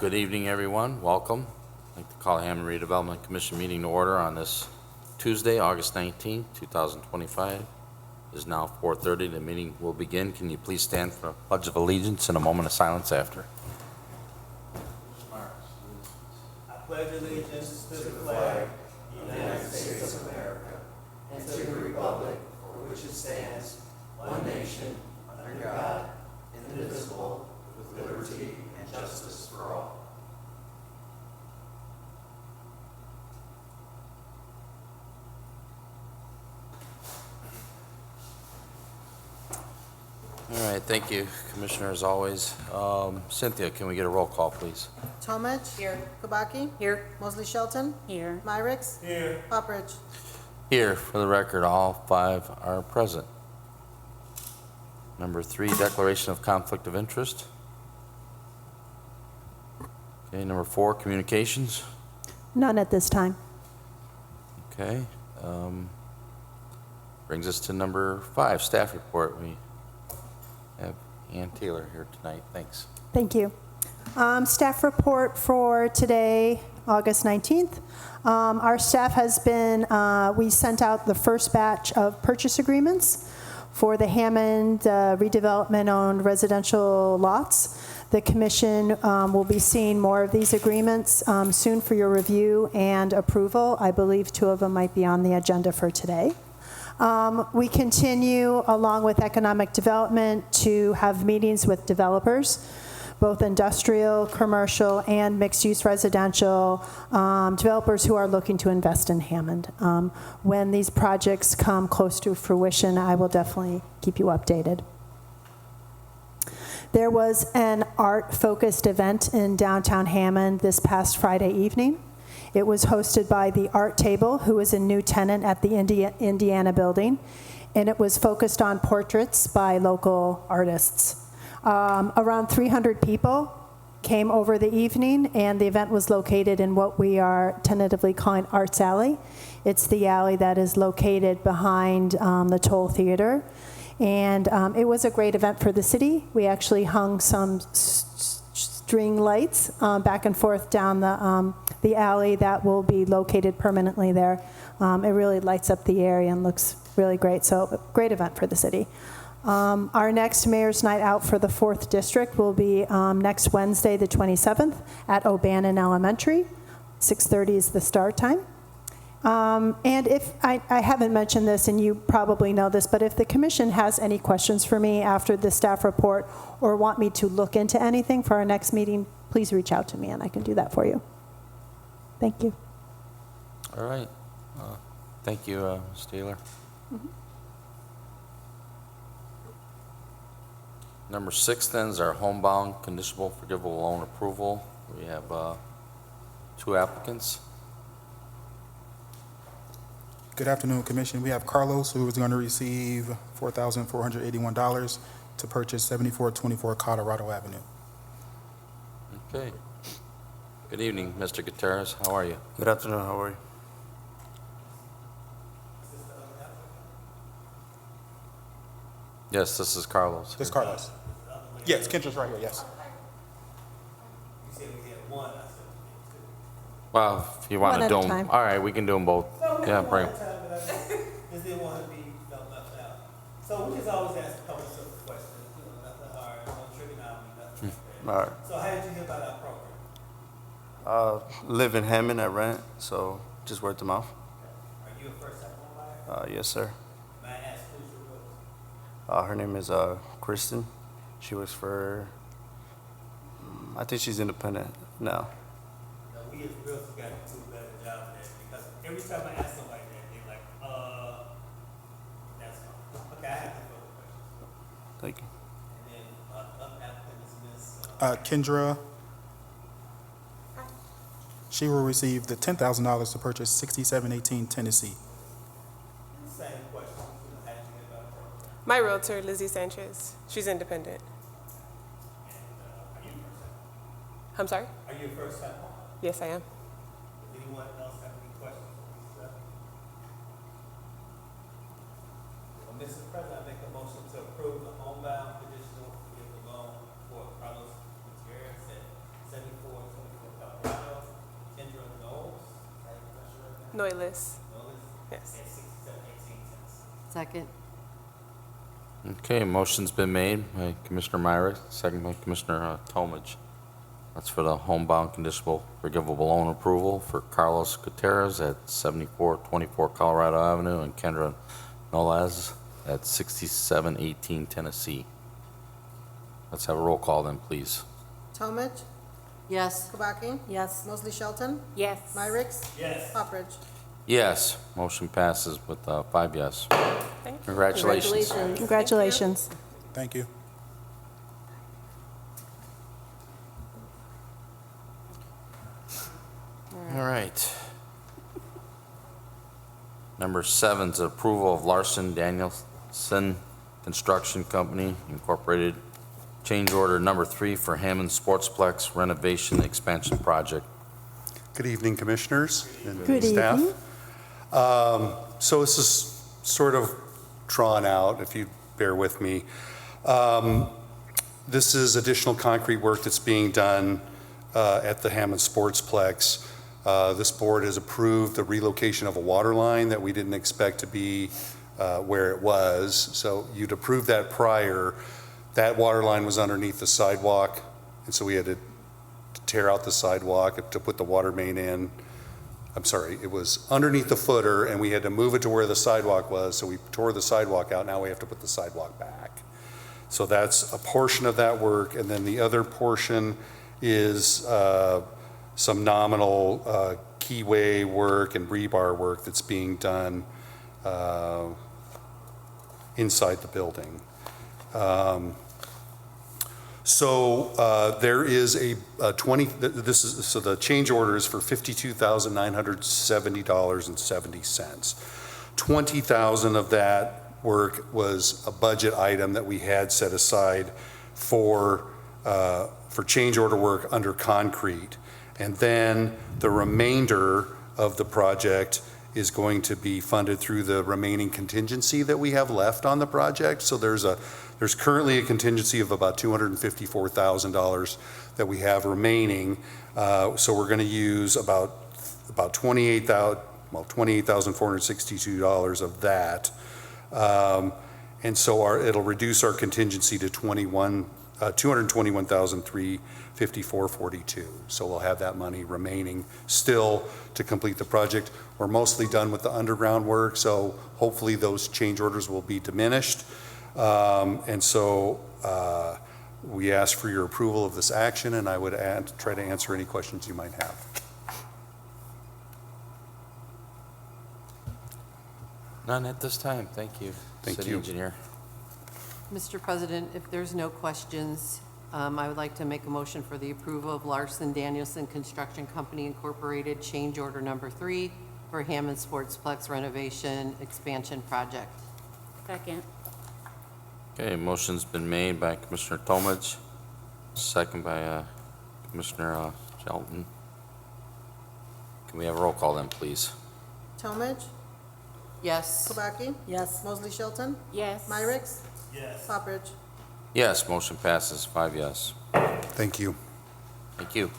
Good evening, everyone. Welcome. I'd like to call the Hammond Redevelopment Commission meeting to order on this Tuesday, August 19, 2025. It is now 4:30. The meeting will begin. Can you please stand for a pledge of allegiance and a moment of silence after? I pledge allegiance to the flag of the United States of America and to the republic for which it stands, one nation, under God, indivisible, with liberty and justice for all. All right, thank you, Commissioner, as always. Cynthia, can we get a roll call, please? Tomich. Here. Kubaki. Here. Mosley Shelton. Here. Myricks. Here. Poppridge. Here, for the record, all 5 are present. Number 3, declaration of conflict of interest. Okay, number 4, communications. None at this time. Okay. Brings us to number 5, staff report. We have Ann Taylor here tonight. Thanks. Thank you. Staff report for today, August 19th. Our staff has been, we sent out the first batch of purchase agreements for the Hammond redevelopment-owned residential lots. The commission will be seeing more of these agreements soon for your review and approval. I believe 2 of them might be on the agenda for today. We continue, along with economic development, to have meetings with developers, both industrial, commercial, and mixed-use residential developers who are looking to invest in Hammond. When these projects come close to fruition, I will definitely keep you updated. There was an art-focused event in downtown Hammond this past Friday evening. It was hosted by the Art Table, who is a new tenant at the Indiana building, and it was focused on portraits by local artists. Around 300 people came over the evening, and the event was located in what we are tentatively calling Arts Alley. It's the alley that is located behind the Toll Theater, and it was a great event for the city. We actually hung some string lights back and forth down the alley that will be located permanently there. It really lights up the area and looks really great, so great event for the city. Our next Mayor's Night Out for the 4th District will be next Wednesday, the 27th, at O'Bannon Elementary. 6:30 is the start time. And if I haven't mentioned this, and you probably know this, but if the commission has any questions for me after the staff report or want me to look into anything for our next meeting, please reach out to me and I can do that for you. Thank you. All right. Thank you, Ms. Taylor. Mm-hmm. Number 6 then is our homebound conditional forgivable loan approval. We have 2 applicants. Good afternoon, Commission. We have Carlos, who is going to receive $4,481 to purchase 7424 Colorado Avenue. Okay. Good evening, Mr. Gutierrez. How are you? Good afternoon, how are you? Yes, this is Carlos. This is Carlos. Yes, Kendra's right here, yes. You said we had one, I said we had 2. Well, if you want One to at do a them, time. all right, we can do them both. Yeah, bring 'em. Just didn't want to be left out. So we just always ask a couple of simple questions, nothing hard, no trigonometry, nothing like that. All right. So how did you hear about our program? Live in Hammond, I rent, so just word to mouth. Are you a first-time home buyer? Yes, sir. May I ask who's your realtor? Her name is Kristen. She works for, I think she's independent now. Now, we as realtors got to do a better job of that, because every time I ask somebody that, they're like, that's fine. Okay, I have no further questions. Thank you. And then, up applicant is Ms. Kendra, she will receive the $10,000 to purchase 6718 Tennessee. Same question, how did you hear about our program? My realtor, Lizzie Sanchez. She's independent. And, are you a first-time? I'm sorry? Are you a first-time home buyer? Yes, I am. Does anyone else have any questions for Lisa? Well, Mr. President, I make a motion to approve the homebound conditional forgivable loan for Carlos Gutierrez at 74 Noiseless. Yes. Second. Okay, motion's been made by Commissioner Myrick, second by Commissioner Tomage. That's for the homebound conditional forgivable loan approval for Carlos Gutierrez at 7424 Colorado Avenue and Kendra Nolaz at 6718 Tennessee. Let's have a roll call then, please. Talmadge, Yes. Kubaki, Yes. Mosley Shelton, Yes. Myrick, Yes. Poppridge. Yes, motion passes with 5 yes. Thank you. Congratulations. Congratulations. Thank you. All right. Number 7 is approval of Larson Danielson Construction Company Incorporated change order number 3 for Hammond Sportsplex renovation expansion project. Good evening, Commissioners and Good staff. evening. So this is sort of drawn out, if you bear with me. This is additional concrete work that's being done at the Hammond Sportsplex. This board has approved the relocation of a water line that we didn't expect to be where it was. So you'd approved that prior. That water line was underneath the sidewalk, and so we had to tear out the sidewalk to put the water main in. I'm sorry, it was underneath the footer, and we had to move it to where the sidewalk was, so we tore the sidewalk out. Now we have to put the sidewalk back. So that's a portion of that work, and then the other portion is some nominal keyway work and rebar work that's being done inside the building. There is a 20, this is, so the change order is for $52,970.70. 20,000 of that work was a budget item that we had set aside for change order work under concrete. And then the remainder of the project is going to be funded through the remaining contingency that we have left on the project. So there's currently a contingency of about $254,000 that we have remaining. So we're going to use about $28,462 of that. And so it'll reduce our contingency to $221,354.42. So we'll have that money remaining still to complete the project. We're mostly done with the underground work, so hopefully those change orders will be diminished. And so we ask for your approval of this action, and I would try to answer any questions you might have. None at this time, thank you. Thank City you. Engineer. Mr. President, if there's no questions, I would like to make a motion for the approval of Larson Danielson Construction Company Incorporated change order number 3 for Hammond Sportsplex renovation expansion project. Second. Okay, motion's been made by Commissioner Tomage, second by Commissioner Shelton. Can we have a roll call then, please? Talmadge, Yes. Kubaki, Yes. Mosley Shelton, Yes. Myrick, Yes. Poppridge. Yes, motion passes 5 yes. Thank you. Thank you.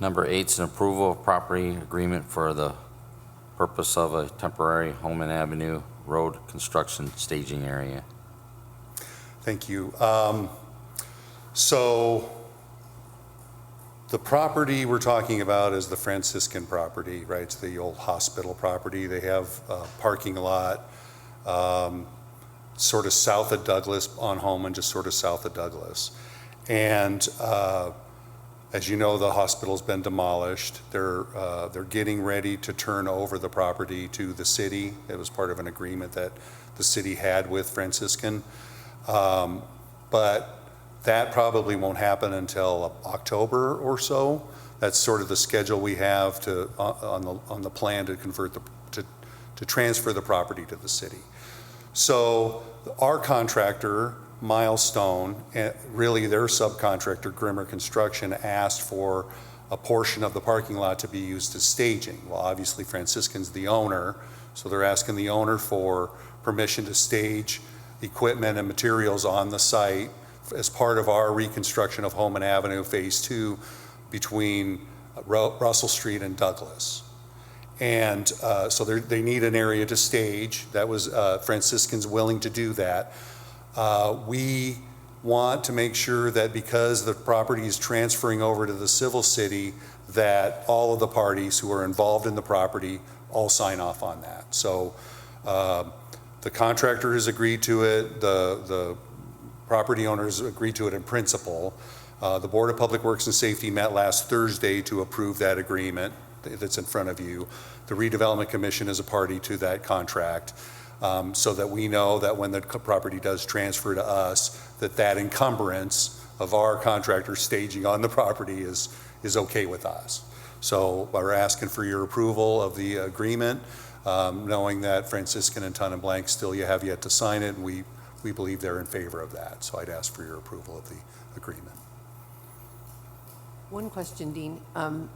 Number 8 is an approval of property agreement for the purpose of a temporary Holman Avenue Road construction staging area. Thank you. So the property we're talking about is the Franciscan property, right? It's the old hospital property. They have a parking lot sort of south of Douglas on Holman, just sort of south of Douglas. And as you know, the hospital's been demolished. They're getting ready to turn over the property to the city. It was part of an agreement that the city had with Franciscan. But that probably won't happen until October or so. That's sort of the schedule we have to on the plan to convert to transfer the property to the city. So our contractor, Milestone, and really their subcontractor, Grimmer Construction, asked for a portion of the parking lot to be used as staging. Well, obviously Franciscan's the owner, so they're asking the owner for permission to stage equipment and materials on the site as part of our reconstruction of Holman Avenue Phase 2 between Russell Street and Douglas. And so they need an area to stage. That was, Franciscan's willing to do that. We want to make sure that because the property is transferring over to the civil city, that all of the parties who are involved in the property all sign off on that. So the contractor has agreed to it, the property owners agreed to it in principle. The Board of Public Works and Safety met last Thursday to approve that agreement that's in front of you. The Redevelopment Commission is a party to that contract, so that we know that when the property does transfer to us, that encumbrance of our contractor staging on the property is okay with us. So we're asking for your approval of the agreement, knowing that Franciscan and Ton and Blank still you have yet to sign it, and we believe they're in favor of that. So I'd ask for your approval of the agreement. One question, Dean.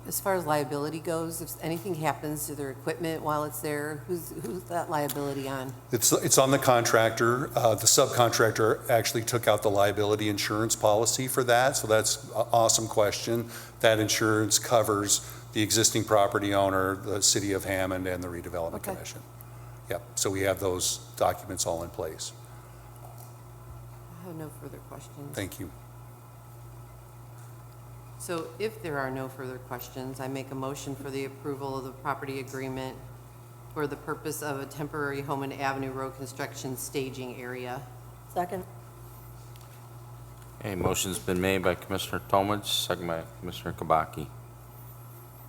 As far as liability goes, if anything happens to their equipment while it's there, who's that liability on? It's on the contractor. The subcontractor actually took out the liability insurance policy for that, so that's an awesome question. That insurance covers the existing property owner, the City of Hammond, and the Redevelopment Commission. Yep, so we have those documents all in place. I have no further questions. Thank you. So if there are no further questions, I make a motion for the approval of the property agreement for the purpose of a temporary home and Avenue Road construction staging area. Second. Okay, motion's been made by Commissioner Tomich, second by Commissioner Kabaki.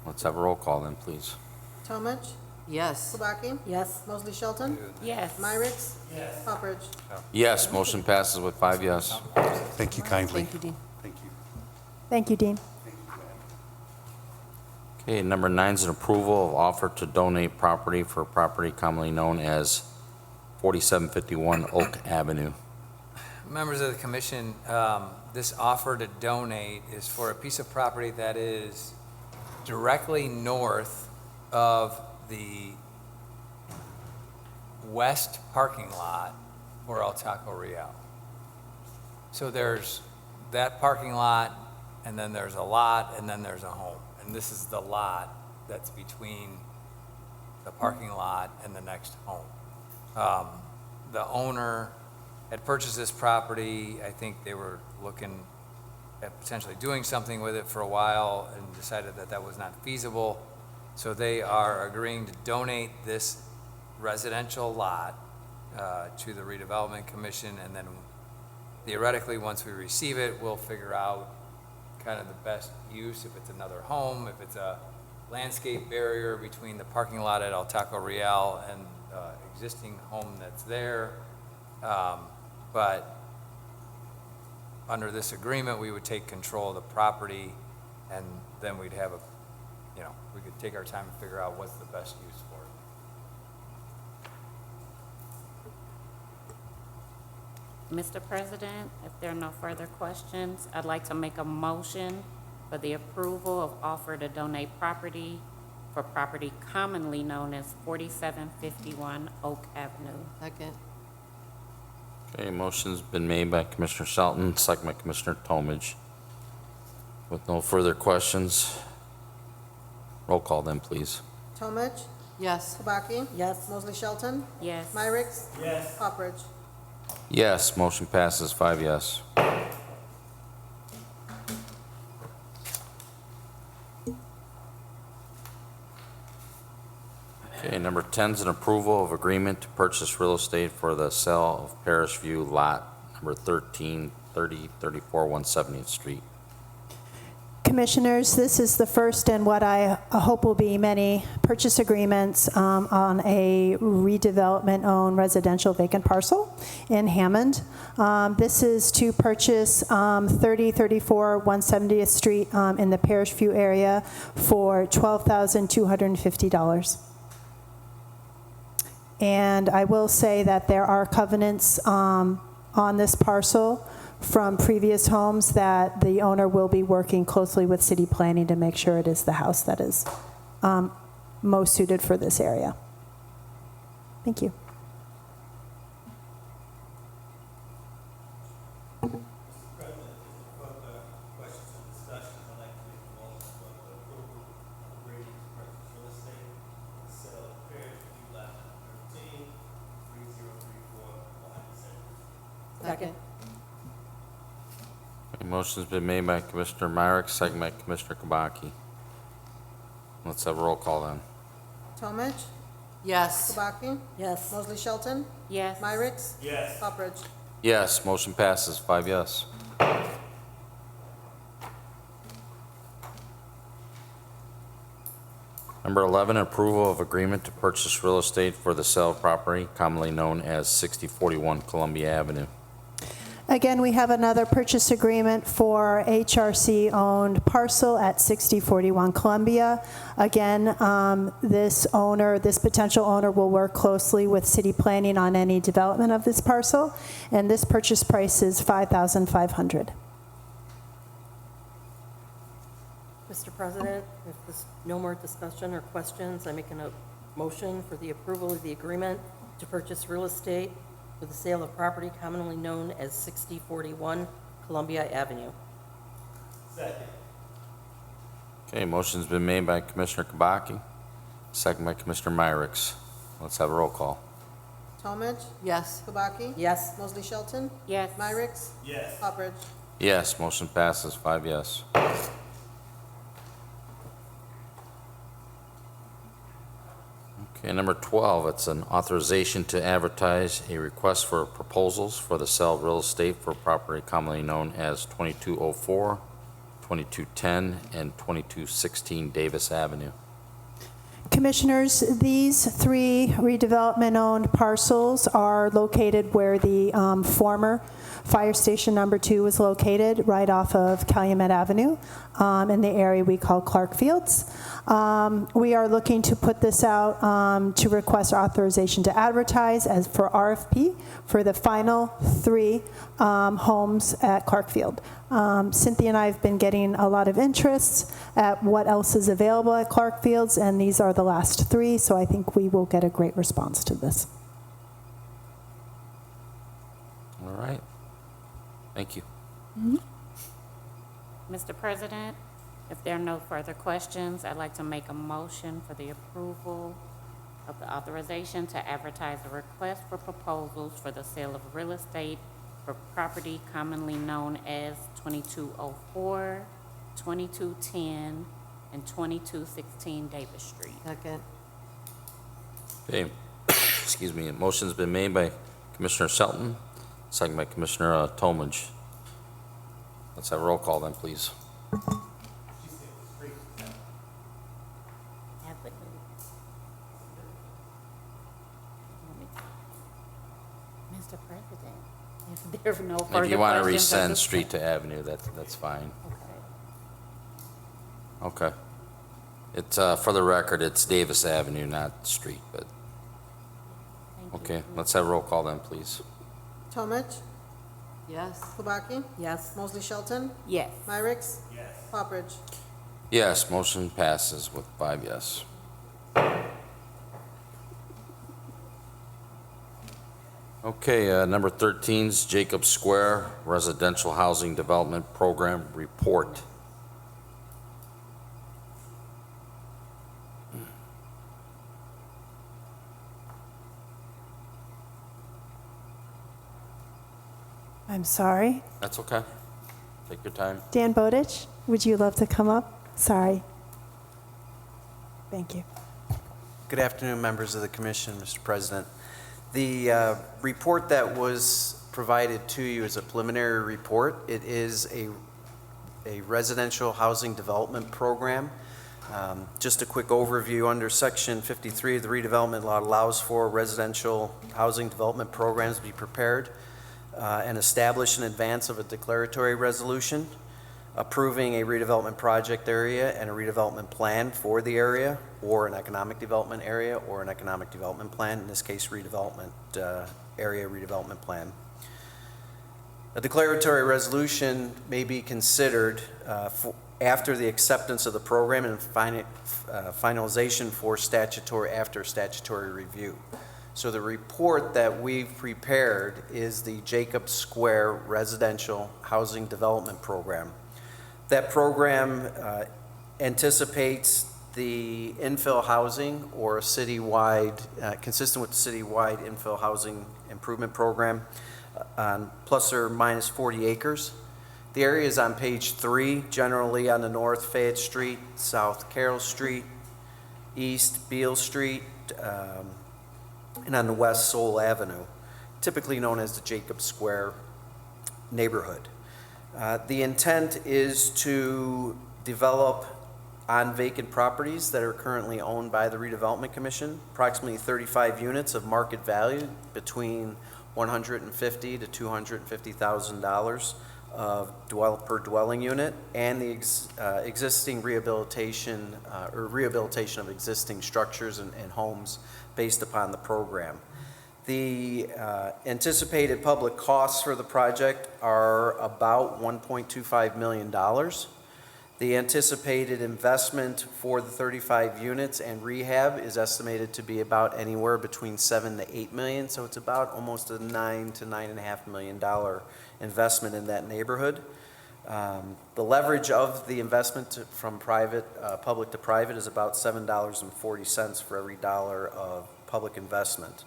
Let's have a roll call then, please. Tomich? Yes. Kabaki? Yes. Mosley Shelton? Yes. Myrick? Yes. Poppers? Yes, motion passes with 5 yes. Thank you kindly. Thank you, Dean. Thank you. Thank you, Dean. Okay, number 9 is an approval of offer to donate property for property commonly known as 4751 Oak Avenue. Members of the commission, this offer to donate is for a piece of property that is directly north of the west parking lot for El Taco Real. So there's that parking lot, and then there's a lot, and then there's a home. And this is the lot that's between the parking lot and the next home. The owner had purchased this property. I think they were looking at potentially doing something with it for a while and decided that that was not feasible. So they are agreeing to donate this residential lot to the Redevelopment Commission, and then theoretically, once we receive it, we'll figure out kind of the best use, if it's another home, if it's a landscape barrier between the parking lot at El Taco Real and existing home that's there. But under this agreement, we would take control of the property, and then we'd have we could take our time and figure out what's the best use for it. Mr. President, if there are no further questions, I'd like to make a motion for the approval of offer to donate property for property commonly known as 4751 Oak Avenue. Second. Okay, motion's been made by Commissioner Shelton, second by Commissioner Tomich. With no further questions, roll call then, please. Tomich? Yes. Kabaki? Yes. Mosley Shelton? Yes. Myrick? Yes. Poppers? Yes, motion passes 5 yes. Okay, number 10 is an approval of agreement to purchase real estate for the sale of Parish View Lot number 133034 170th Street. Commissioners, this is the first in what I hope will be many purchase agreements on a redevelopment-owned residential vacant parcel in Hammond. This is to purchase 3034 170th Street in the Parish View area for $12,250. And I will say that there are covenants on this parcel from previous homes that the owner will be working closely with city planning to make sure it is the house that is most suited for this area. Thank you. President, if there are further questions or discussions, I'd like to make a motion Second. A motion's been made by Commissioner Myrick, second by Commissioner Kubaki. Let's have a roll call then. Talmadge, Yes. Kubaki, Yes. Mosley Shelton, Yes. Myrick, Yes. Poppers. Yes, motion passes, 5 yes. Number 11, approval of agreement to purchase real estate for the sale of property commonly known as 6041 Columbia Avenue. Again, we have another purchase agreement for HRC-owned parcel at 6041 Columbia. Again, this potential owner will work closely with city planning on any development of this parcel, and this purchase price is $5,500. Mr. President, if there's no more discussion or questions, I make a motion for the approval of the agreement to purchase real estate for the sale of property commonly known as 6041 Columbia Avenue. Second. Okay, motion's been made by Commissioner Kubaki, second by Commissioner Myrick. Let's have a roll call. Talmadge, Yes. Kubaki, Yes. Mosley Shelton, Yes. Myrick, Yes. Poppers. Yes, motion passes, 5 yes. Okay, number 12, it's an authorization to advertise a request for proposals for the sale of real estate for property commonly known as 2204, 2210, and 2216 Davis Avenue. Commissioners, these 3 redevelopment-owned parcels are located where the former Fire Station Number 2 is located, right off of Calumet Avenue, in the area we call Clark Fields. We are looking to put this out to request authorization to advertise as for RFP for the final 3 homes at Clark Field. Cynthia and I have been getting a lot of interest at what else is available at Clark Fields, and these are the last 3, so I think we will get a great response to this. All right. Thank you. Mr. President, if there are no further questions, I'd like to make a motion for the approval of the authorization to advertise a request for proposals for the sale of real estate for property commonly known as 2204, 2210, and 2216 Davis Street. Second. Okay, excuse me, a motion's been made by Commissioner Shelton, second by Commissioner Talmadge. Let's have a roll call then, please. Mr. President, if there are no further questions. If you want to at resend this street to avenue, that's fine. Okay. It's, for the record, it's Davis Avenue, not street, but, Thank you. okay, let's have a roll call then, please. Talmadge, Yes. Kubaki, Yes. Mosley Shelton, Yes. Myrick, Yes. Poppers. Yes, motion passes with 5 yes. Okay, number 13 is Jacob Square Residential Housing Development Program Report. I'm sorry. That's okay. Take your time. Dan Bowditch, would you love to come up? Sorry. Thank you. Good afternoon, members of the commission, Mr. President. The report that was provided to you is a preliminary report. It is a residential housing development program. Just a quick overview, under Section 53 of the redevelopment law allows for residential housing development programs to be prepared and established in advance of a declaratory resolution, approving a redevelopment project area and a redevelopment plan for the area, or an economic development area, or an economic development plan, in this case, redevelopment area redevelopment plan. A declaratory resolution may be considered after the acceptance of the program and finalization for after statutory review. So the report that we've prepared is the Jacob Square Residential Housing Development Program. That program anticipates the infill housing, or a citywide, consistent with the citywide infill housing improvement program, on plus or minus 40 acres. The area is on page 3, generally on the north Fayette Street, south Carroll Street, east Beale Street, and on the west Soul Avenue, typically known as the Jacob Square neighborhood. The intent is to develop on vacant properties that are currently owned by the Redevelopment Commission, approximately 35 units of market value between $150,000 to $250,000 per dwelling unit, and the existing rehabilitation of existing structures and homes based upon the program. The anticipated public costs for the project are about $1.25 million. The anticipated investment for the 35 units and rehab is estimated to be about anywhere between $7 to $8 million, so it's about almost a $9 to $9.5 million investment in that neighborhood. The leverage of the investment from public to private is about $7.40 for every dollar of public investment.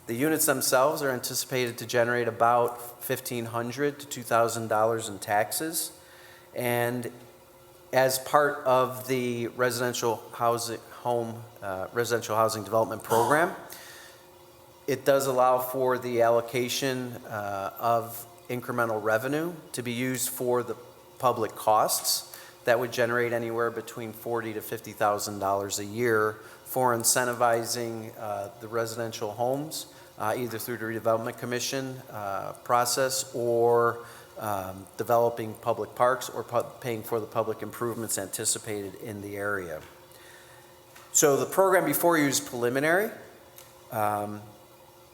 The units themselves are anticipated to generate about $1,500 to $2,000 in taxes, and as part of the residential housing development program, it does allow for the allocation of incremental revenue to be used for the public costs that would generate anywhere between $40,000 to $50,000 a year for incentivizing the residential homes, either through the Redevelopment Commission process or developing public parks or paying for the public improvements anticipated in the area. So the program before you is preliminary. The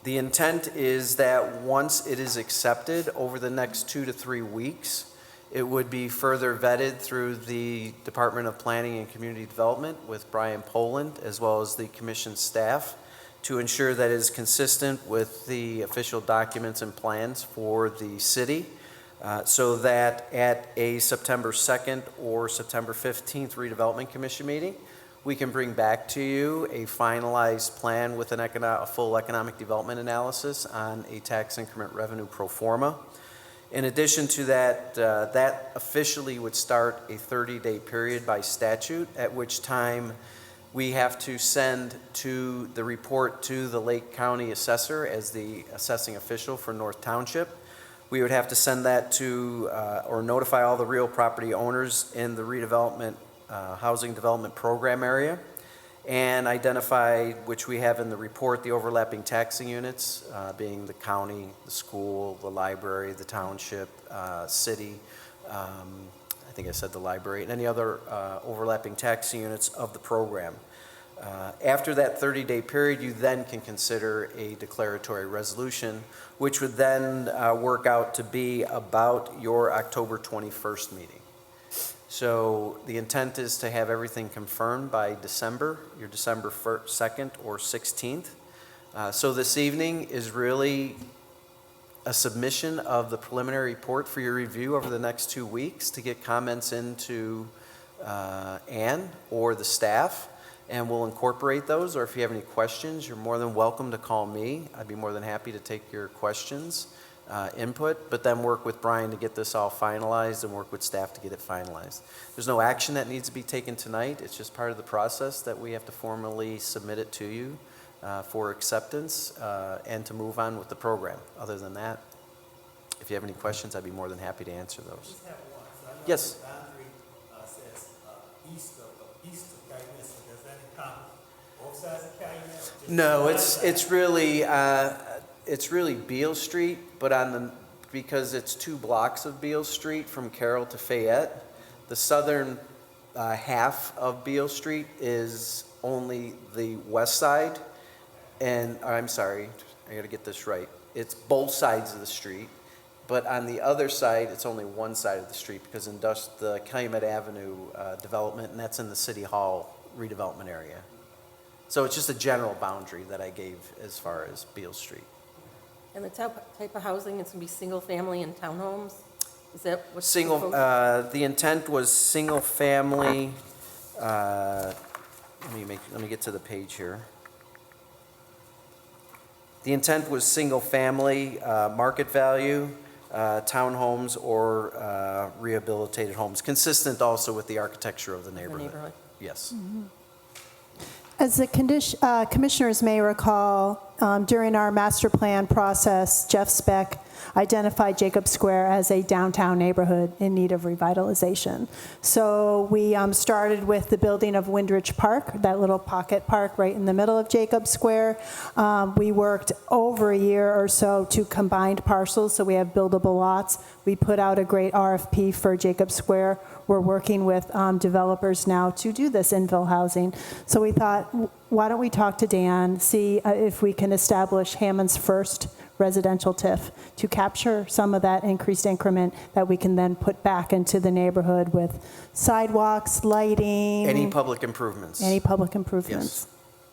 intent is that once it is accepted over the next 2 to 3 weeks, it would be further vetted through the Department of Planning and Community Development with Brian Poland, as well as the commission staff, to ensure that it is consistent with the official documents and plans for the city, so that at a September 2nd or September 15th Redevelopment Commission meeting, we can bring back to you a finalized plan with a full economic development analysis on a tax increment revenue pro forma. In addition to that, that officially would start a 30-day period by statute, at which time we have to send the report to the Lake County Assessor as the assessing official for North Township. We would have to send that to or notify all the real property owners in the redevelopment housing development program area, and identify, which we have in the report, the overlapping taxing units, being the county, the school, the library, the township, city, I think I said the library, and any other overlapping taxing units of the program. After that 30-day period, you then can consider a declaratory resolution, which would then work out to be about your October 21st meeting. So the intent is to have everything confirmed by December, your December 2nd or 16th. So this evening is really a submission of the preliminary report for your review over the next 2 weeks to get comments into Ann or the staff, and we'll incorporate those. Or if you have any questions, you're more than welcome to call me. I'd be more than happy to take your questions, input, but then work with Brian to get this all finalized and work with staff to get it finalized. There's no action that needs to be taken tonight. It's just part of the process that we have to formally submit it to you for acceptance and to move on with the program. Other than that, if you have any questions, I'd be more than happy to answer those. Just have one. So I know Yes. the boundary says east of Calumet. So does that encompass both sides of Calumet? Or just No, one side? it's really Beale Street, but because it's 2 blocks of Beale Street from Carroll to Fayette, the southern half of Beale Street is only the west side, and I'm sorry, I got to get this right. It's both sides of the street, but on the other side, it's only one side of the street because the Calumet Avenue development, and that's in the City Hall redevelopment area. So it's just a general boundary that I gave as far as Beale Street. And the type of housing, it's going to be single-family and townhomes? Is that what's The intent was single family, let me get to the page here. The intent was single-family, market value, townhomes, or rehabilitated homes, consistent also with the architecture of the The neighborhood. neighborhood. Yes. As the commissioners may recall, during our master plan process, Jeff Speck identified Jacob Square as a downtown neighborhood in need of revitalization. So we started with the building of Windridge Park, that little pocket park right in the middle of Jacob Square. We worked over a year or so to combined parcels, so we have buildable lots. We put out a great RFP for Jacob Square. We're working with developers now to do this infill housing. So we thought, why don't we talk to Dan, see if we can establish Hammond's first residential TIF to capture some of that increased increment that we can then put back into the neighborhood with sidewalks, lighting. Any public improvements. Any public improvements.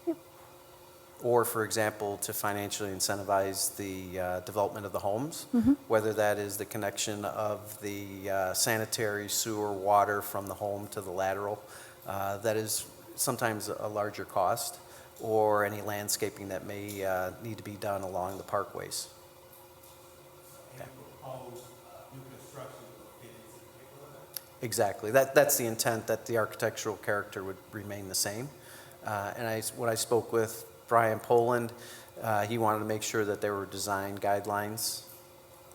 Yes. Or, for example, to financially incentivize the development of the homes, whether that is the connection of the sanitary sewer water from the home to the lateral, that is sometimes a larger cost, or any landscaping that may need to be done along the parkways. Exactly. That's the intent, that the architectural character would remain the same. And when I spoke with Brian Poland, he wanted to make sure that there were design guidelines,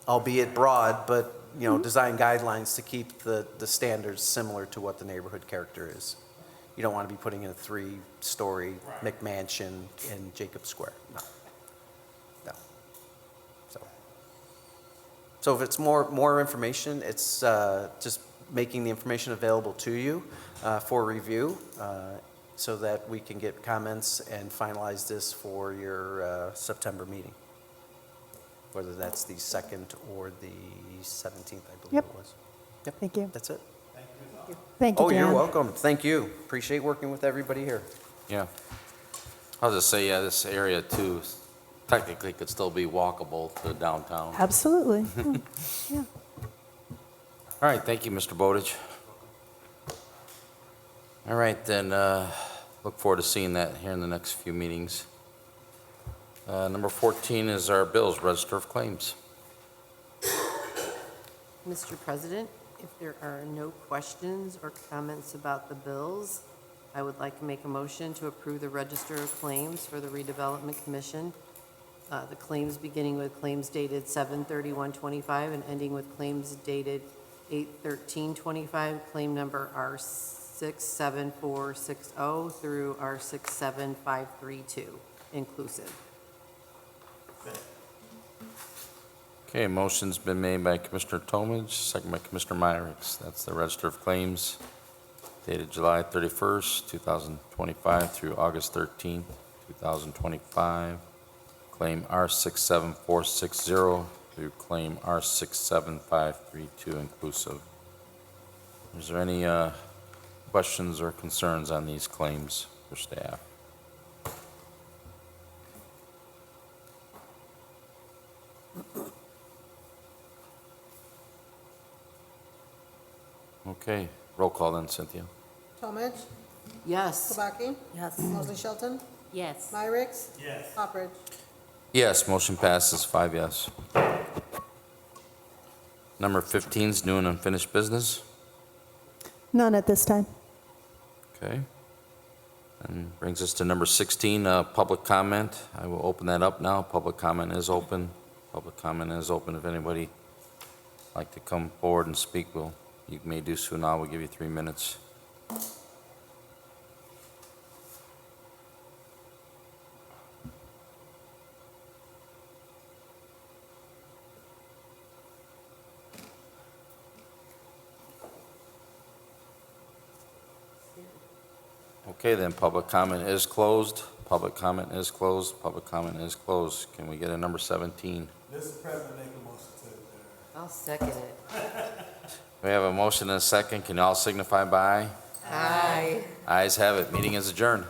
albeit broad, but design guidelines to keep the standards similar to what the neighborhood character is. You don't want to be putting in a 3-story McMansion in Jacob Square. No. So if it's more information, it's just making the information available to you for review, so that we can get comments and finalize this for your September meeting, whether that's the 2nd or the 17th, I believe Yep. it was. Thank you. That's it. Thank you, Oh, Dan. you're welcome. Thank you. Appreciate working with everybody here. Yeah. I'll just say, yeah, this area too, technically could still be walkable to downtown. Absolutely. Yeah. All right, thank you, Mr. Bowditch. All right, then, look forward to seeing that here in the next few meetings. Number 14 is our bills, register of claims. Mr. President, if there are no questions or comments about the bills, I would like to make a motion to approve the register of claims for the Redevelopment Commission. The claims beginning with claims dated 7/31/25 and ending with claims dated 8/13/25, claim number R67460 through R67532, inclusive. Okay, motion's been made by Commissioner Tomage, second by Commissioner Myricks. That's the register of claims dated July 31st, 2025 through August 13th, 2025. Claim R67460 through claim R67532 inclusive. Is there any questions or concerns on these claims for staff? Okay, roll call then, Cynthia. Talmadge. Yes. Kubaki. Yes. Mosley Shelton. Yes. Myricks. Yes. Hopper. Yes, motion passes, 5 yes. Number 15 is new and unfinished business. None at this time. Okay. And brings us to number 16, public comment. I will open that up now. Public comment is open. Public comment is open. If anybody would like to come forward and speak, you may do so now. We'll give you 3 minutes. Okay, then, public comment is closed. Public comment is closed. Public comment is closed. Can we get a number 17? Mr. President, make a motion to adjourn. I'll second it. We have a motion and a second. Can you all signify by aye? Aye. Ayes have it. Meeting is adjourned.